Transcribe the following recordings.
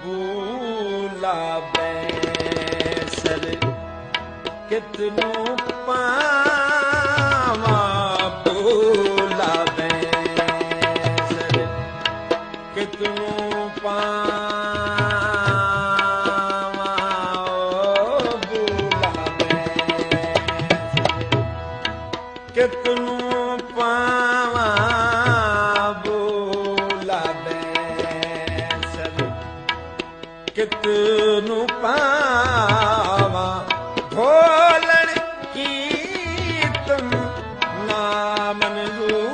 ਬੂਲਾਵੇ sir ਕਿਤਨੂ ਪਾਵਾਂ ਬੂਲਾਵੇ sir ਕਿਤਨੂ ਪਾਵਾਂ ਬੂਲਾਵੇ ਕਿਤਨੂ ਕਿਤਨੂ ਪਾਵਾਂ ਢੋਲਣ ਕੀਰਤਨ ਨਾ ਮਨਜ਼ੂਰ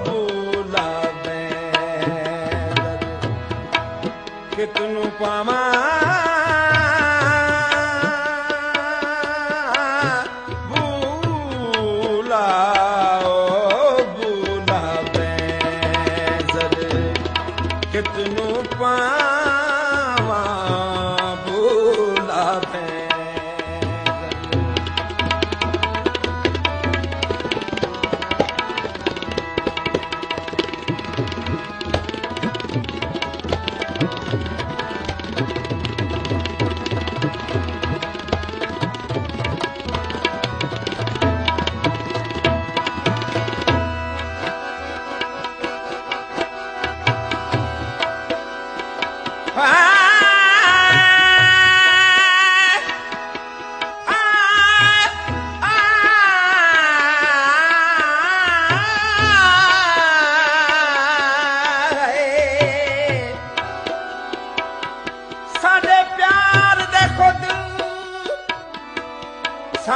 ਬੁਲਾਵੇ ਕਿਤਨੂ ਪਾਵਾਂ ਕਿਤਨੂ ਪਾਵਾਂ ਬੁਲਾਵੇ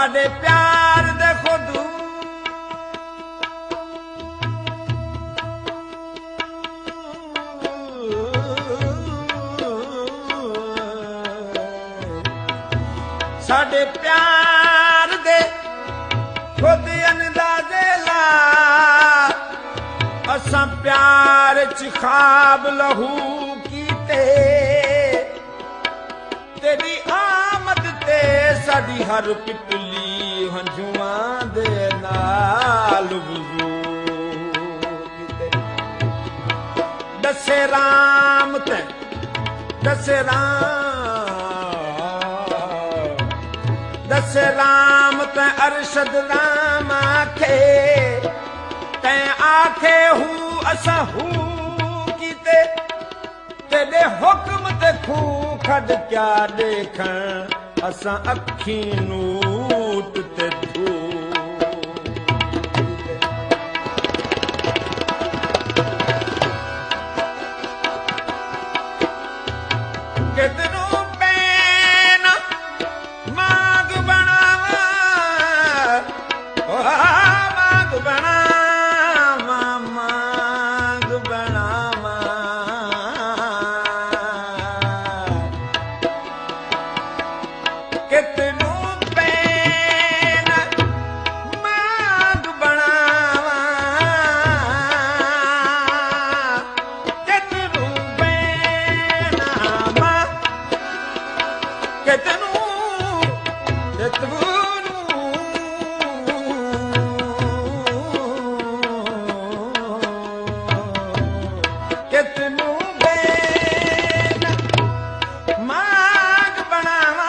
ਸਾਡੇ ਪਿਆਰ ਦੇ ਖੁਦ ਸਾਡੇ ਪਿਆਰ ਦੇ ਖੁਦ ਅੰਦਾਜ਼ੇ ਲਾ ਅਸਾਂ ਪਿਆਰ ਚ ਖਾਬ ਲਹੂ ਕੀਤੇ ਤੇਰੀ ਆਮਦ ਤੇ ਸਾਡੀ ਹਰ ਪਿਪਲੀ ਹੰਝੂਆਂ ਦੇ ਨਾਲ ਵਜ਼ੂ ਕੀਤੇ ਦੱਸੇ ਰਾਮ ਤੇ ਦੱਸੇ ਰਾਮ ਤੇ ਅਰਸ਼ਦ ਰਾਮ ਆਖੇ ਤੈਂ ਆਖੇ ਹੂ ਅਸਾਂ ਹੂ ਕੀਤੇ तेरे हुक्म ते खूह खड़ क्या देखण असां अखी नूट ते धू कितनू पैन मांग बनावा मांग बनावा मांग बनावा कितनू पैन मांग बनावा कितनू पैन कितनू कितनू पैन मांग बनावा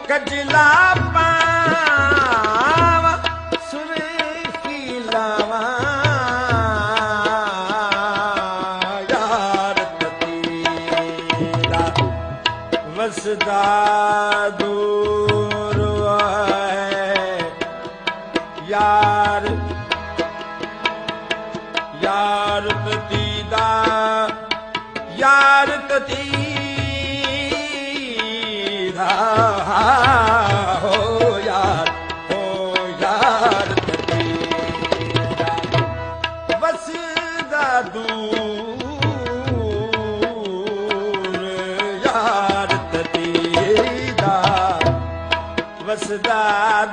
कजला पावा सुर्खी लावा यार ततीरा वसदा दूर है यार यार ततीदा यार ततीदा हो यार ततीदा वसदा दूर यार ततीदा वसदा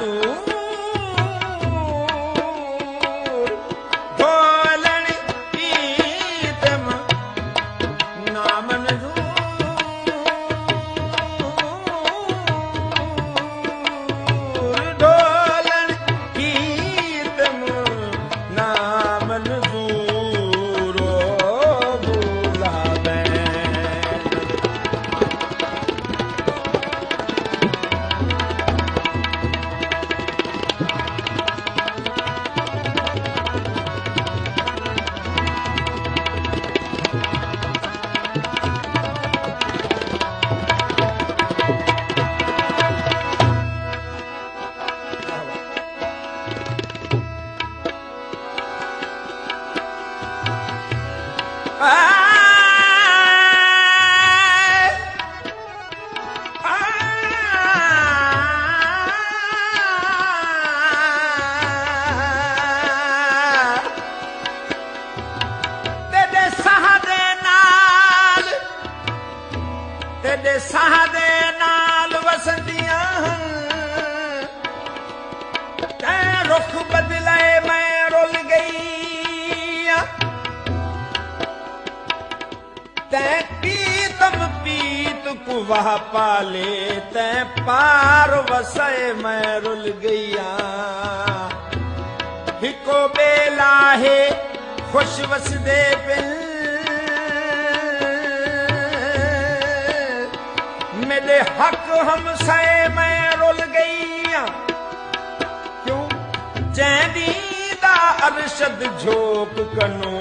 दूर ढोलण कीर्तन ना मंजूर ढोलण वाह पाले तै पार वसए मैं रुल गईया हिको बेला है खुश वसदे पिन मेरे हक हम सए मैं रुल गईया क्यों जैदी दा अरशद झोक कनो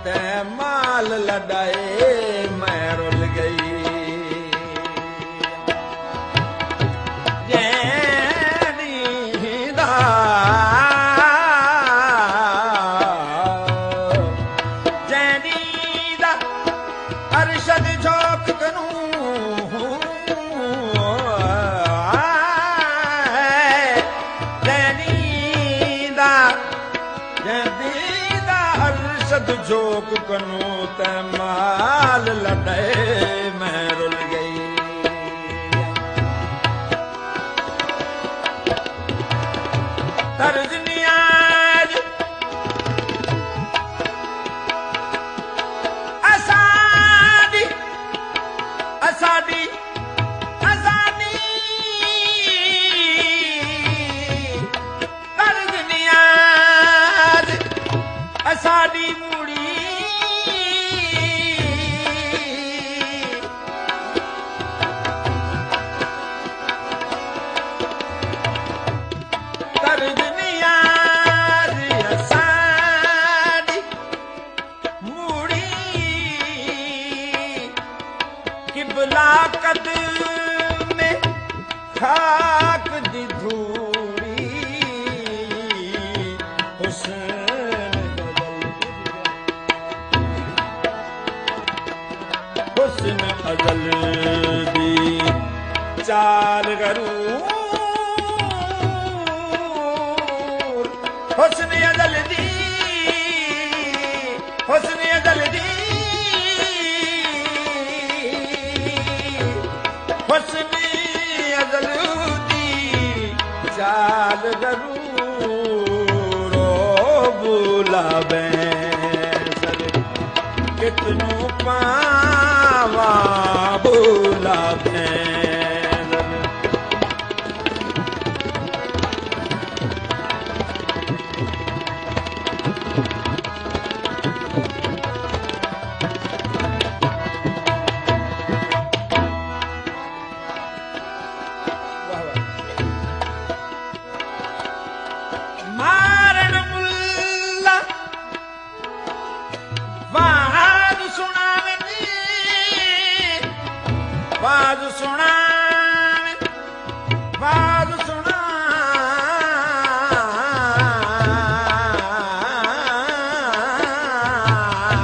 तै माल लड़ाए मैं रुल गई अरशद झोक कनू अरशद झोक कनू त माल लड़े मैं रुल गई तर्ज नियाज असादी असादी असादी तर्ज नियाज असादी मूड़ी तर्ज नियाज असादी मूड़ी किबला कद में खाक दी धूड़ी हुस्न अजल दी चाल गरूर हुस्न अजल दी हुस्न अजल दी हुस्न अजल दी चाल गरूर ओ बुलावे कितनू पावा बुलावे मारण मुल्ला वाज सुनावे वाज सुनावे वाज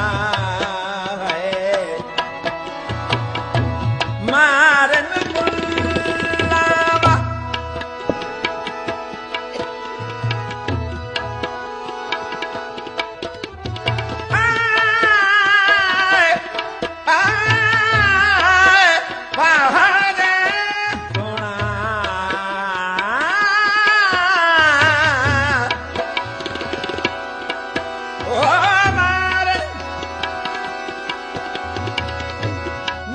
सुनावे मारन मुल्ला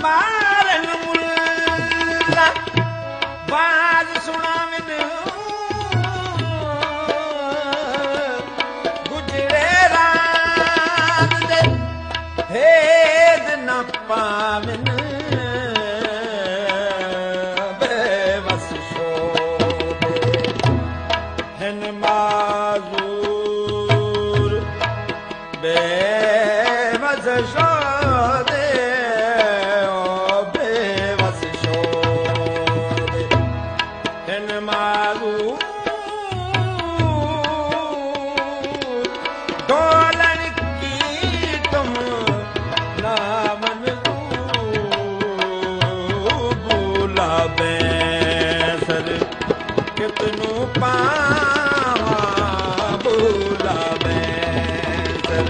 मारन मुल्ला बाज सुनावन गुजरे रात दे भेद न पावन बेवस शोदे हन माजूर बेवस शोदे डोलन की तुम नामन बुलावे सर कितनू पावा बुलावे सर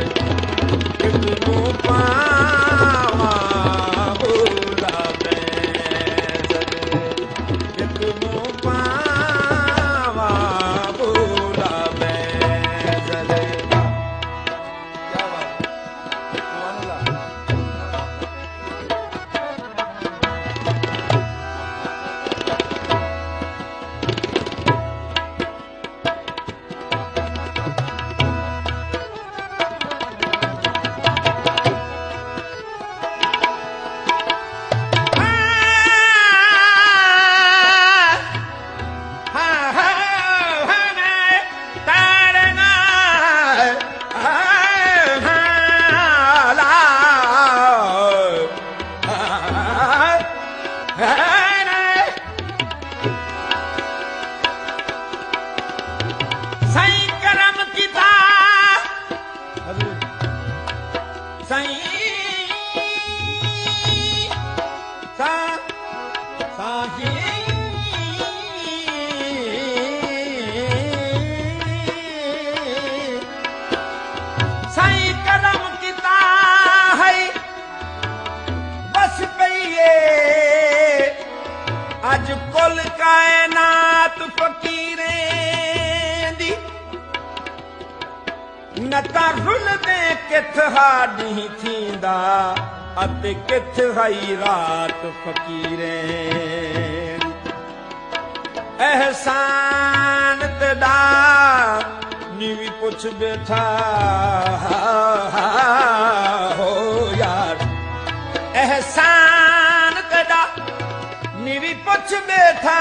कितनू पावा बुलावे सर कितनू पावा बुलावे सर क्या बात ਸਾਈਂ ਕਰਮ ਕੀਤਾ ਸਾਈਂ ਸਾਹੀ ਸਾਈਂ ਕਰਮ ਕੀਤਾ ਹੈ ਬਸ ਪਈਏ ਅੱਜ ਕੁੱਲ ਕਾਇਨਾਤ ਫਕੀਰੇ ਦੀ ਨਤਾ ਰੁਲਦੇ ਕਿਥ ਹਾਡੀ ਥੀਂਦਾ ਅਤੇ ਕਿਥ ਹਾਈ ਰਾਤ ਫਕੀਰੇ ਅਹਿਸਾਨ ਤੇਰਾ ਨੀ ਵੀ ਪੁੱਛ ਬੈਠਾ ਹੋ ਯਾਰ ਅਹਿਸਾਨ ਤੇਰਾ ਨੀ ਵੀ ਪੁੱਛ ਬੈਠਾ